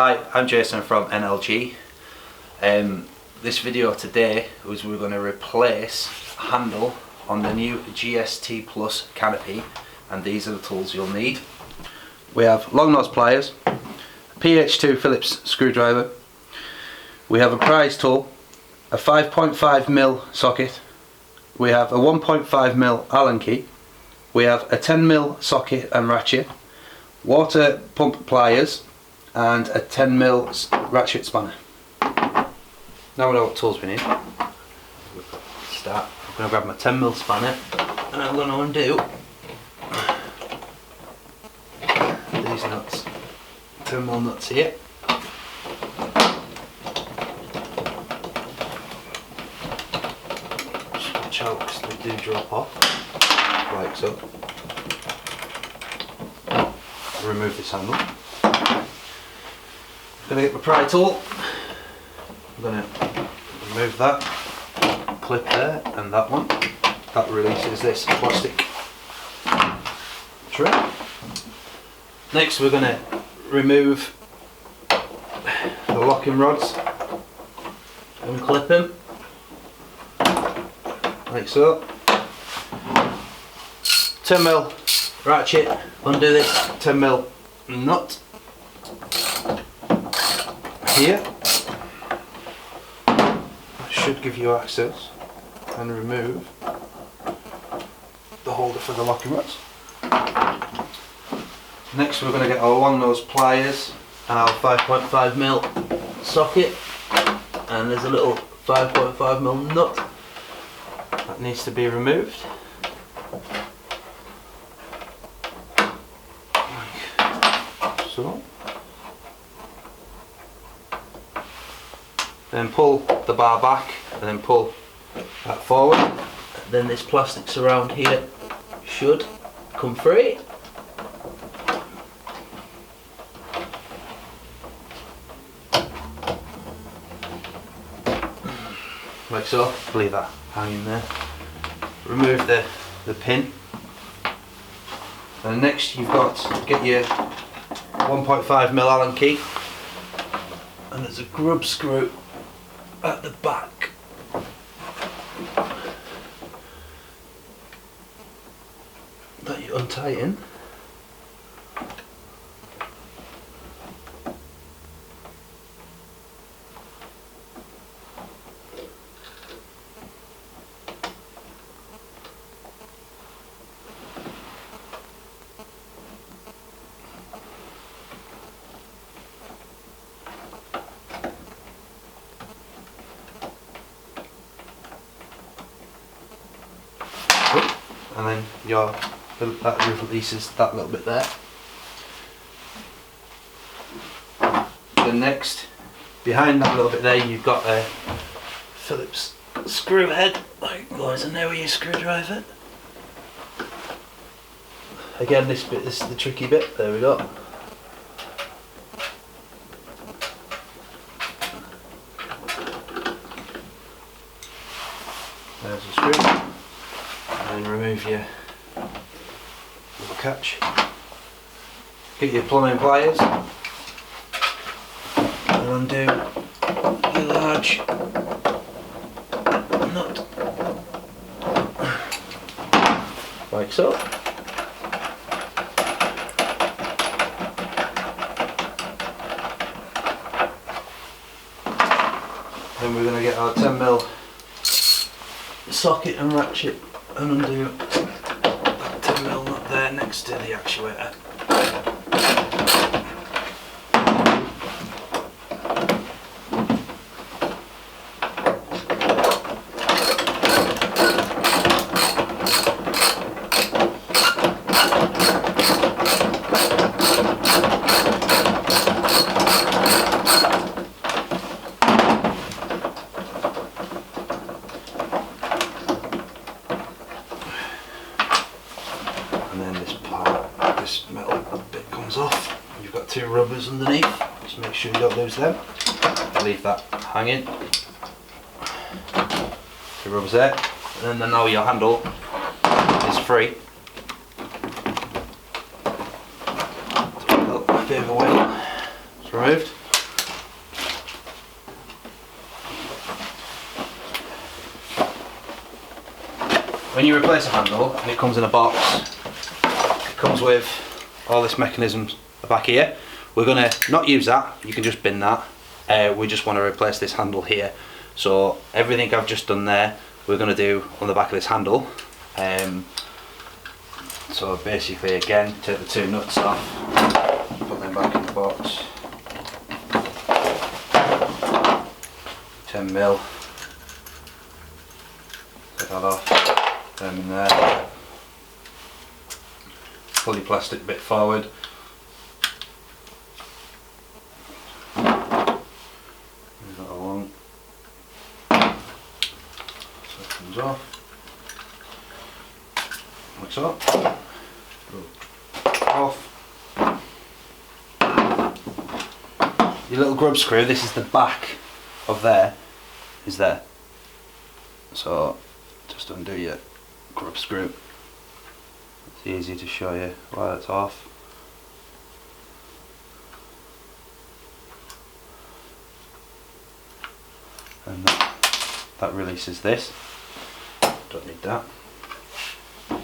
Hi, I'm Jason from NLG. This video today was we're going to replace a handle on the new GST Plus canopy, and these are the tools you'll need. We have long nose pliers, a PH2 Phillips screwdriver, we have a prise tool, a 5.5mm socket, we have a 1.5mm Allen key, we have a 10mm socket and ratchet, water pump pliers, and a 10mm ratchet spanner. Now we know what tools we need. Start. I'm going to grab my 10mm spanner and I'm going to undo these nuts. 10mm nuts here. Just watch out because they do drop off, like so. Remove this handle. I'm going to get my pry tool. I'm going to remove that clip there and that one. That releases this plastic tray. Next we're going to remove the locking rods and clip them like so. 10mm ratchet, undo this 10mm nut here. That should give you access, and remove the holder for the locking rods. Next we're going to get our long nose pliers and our 5.5mm socket, and there's a little 5.5mm nut that needs to be removed. Like so. Then pull the bar back and then pull that forward. Then this plastic surround here should come free. Like so. Leave that hanging there. Remove the pin. And next you've got to get your 1.5mm Allen key, and there's a grub screw at the back. That you untighten. And then that releases that little bit there. Then next, behind that little bit there, you've got a Phillips screw head. Like guys, I know where your screwdriver. Again, this bit is the tricky bit. There we go. There's the screw. And remove your little catch. Get your plumbing pliers and undo your large nut, like so. Then we're going to get our 10mm socket and ratchet and undo that 10mm nut there next to the actuator. And then this metal bit comes off. You've got two rubbers underneath, just make sure you don't lose them. Leave that hanging. Two rubbers there, and then now your handle is free. A bit of a weight, it's removed. when you replace a handle and it comes in a box, it comes with all this mechanism back here. We're going to not use that, you can just bin that. We just want to replace this handle here. So everything I've just done there, we're going to do on the back of this handle. So basically, again, take the two nuts off, put them back in the box. 10mm. Take that off. Them in there. Pull your plastic bit forward. Move that along. So it comes off. Like so. Off. Your little grub screw, this is the back of there, is there. So just undo your grub screw. It's easy to show you while it's off. And that releases this. Don't need that. And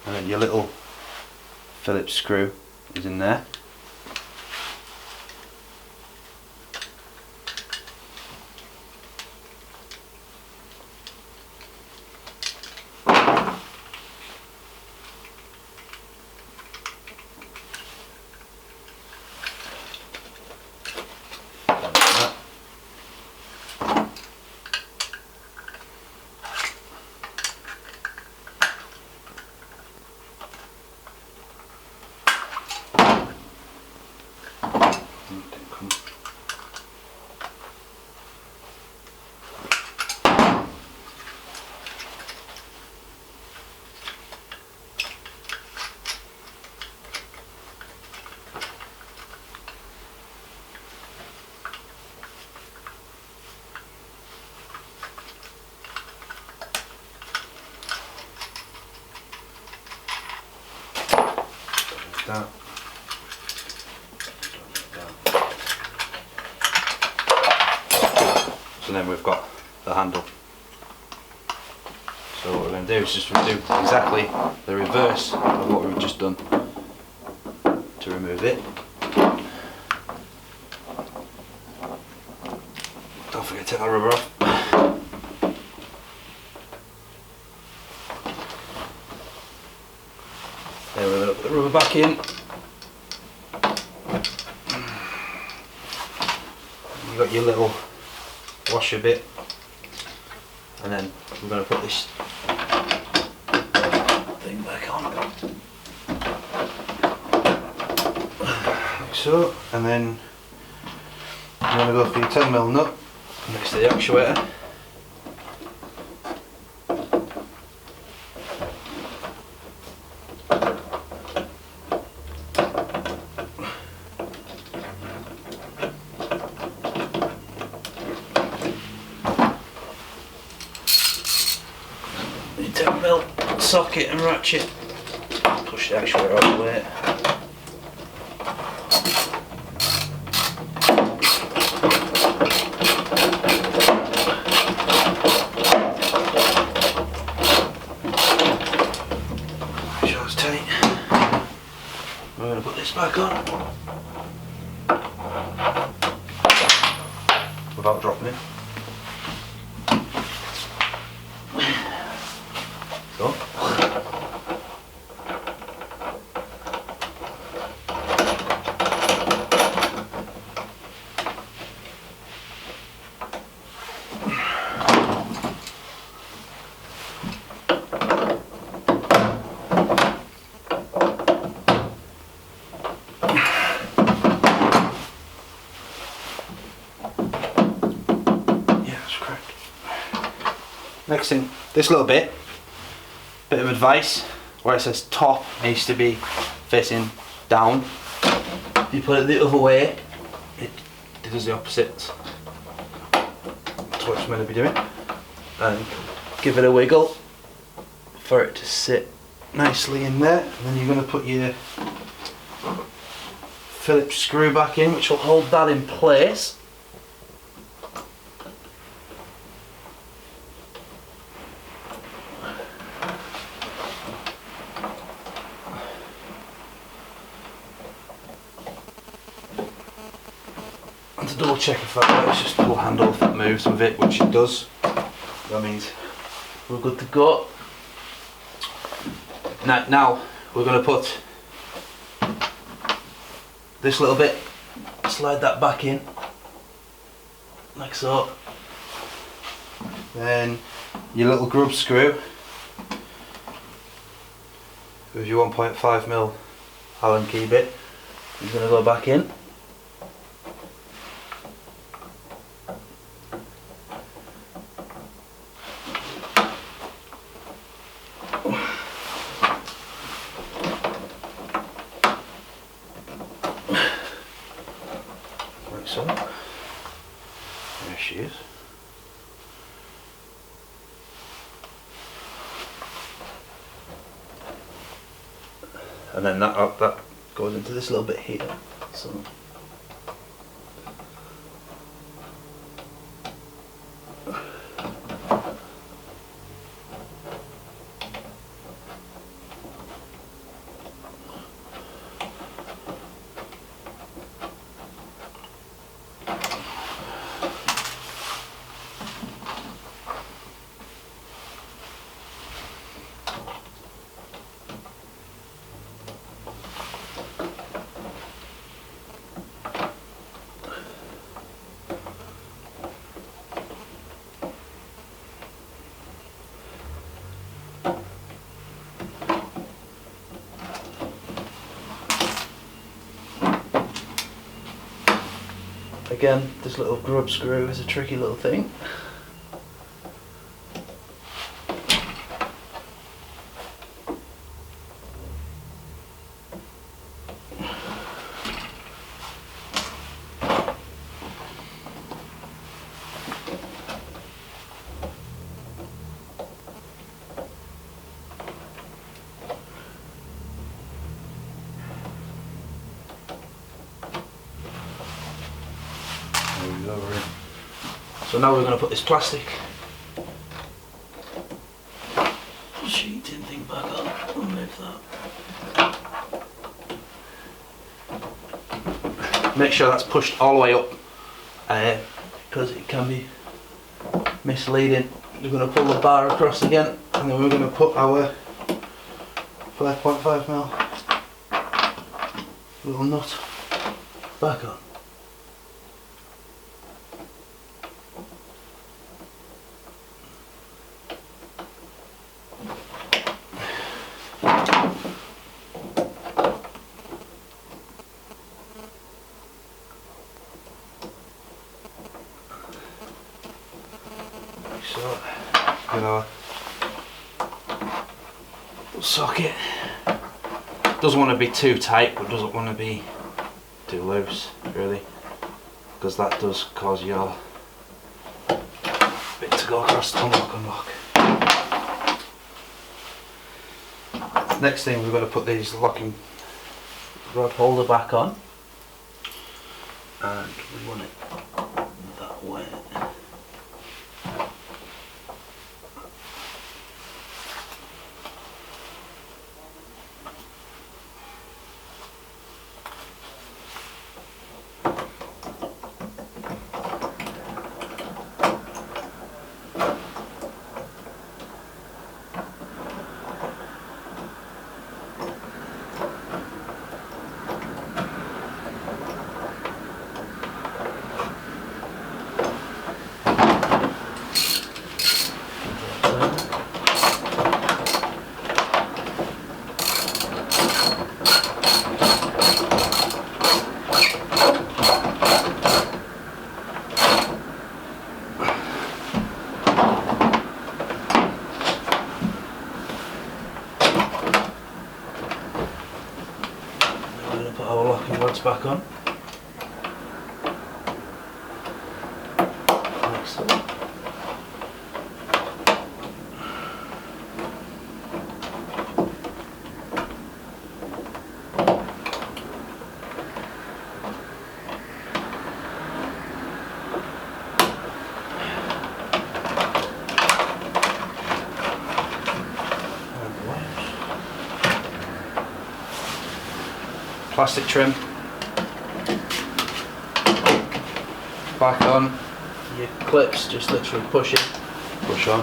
then your little Phillips screw is in there. That. So then we've got the handle. So what we're going to do is just do exactly the reverse of what we've just done to remove it. Don't forget to take that rubber off. Then we're going to put the rubber back in. You've got your little washer bit, and then we're going to put this thing back on. Like so, and then you're going to go for your 10mm nut next to the actuator. Your 10mm socket and ratchet. Push the actuator out of the way. We're going to put this back on without dropping it. So. Next thing, this little bit of advice, where it says top needs to be facing down. If you put it the other way, it does the opposite. That's what it's meant to be doing. And give it a wiggle for it to sit nicely in there. And then you're going to put your Phillips screw back in, which will hold that in place. to double check if that works, just pull handle if that moves with it, which it does. That means we're good to go. Now we're going to put this little bit, slide that back in, like so. Then your little grub screw with your 1.5mm Allen key bit is going to go back in. Like so. There she is. And then that goes into this little bit here. So again, this little grub screw is a tricky little thing. So now we're going to put this plastic sheeting thing back on. Remove that. Make sure that's pushed all the way up because it can be misleading. We're going to pull the bar across again, and then we're going to put our 5.5mm little nut back on. So, you know, socket doesn't want to be too tight, but doesn't want to be too loose, really, because that does cause your bit to go across the unlock. Next thing, we're going to put these locking rod holder back on, and we want it that way. Our locking rods back on. Like so. Plastic trim. back on. Your clips, just literally push it, push on.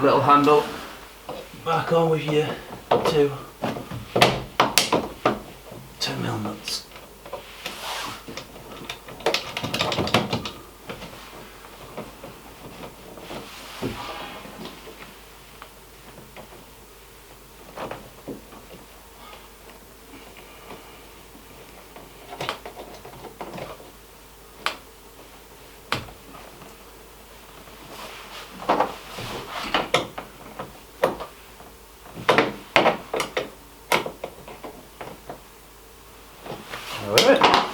Little handle, back on with your two 10mm nuts. Alright.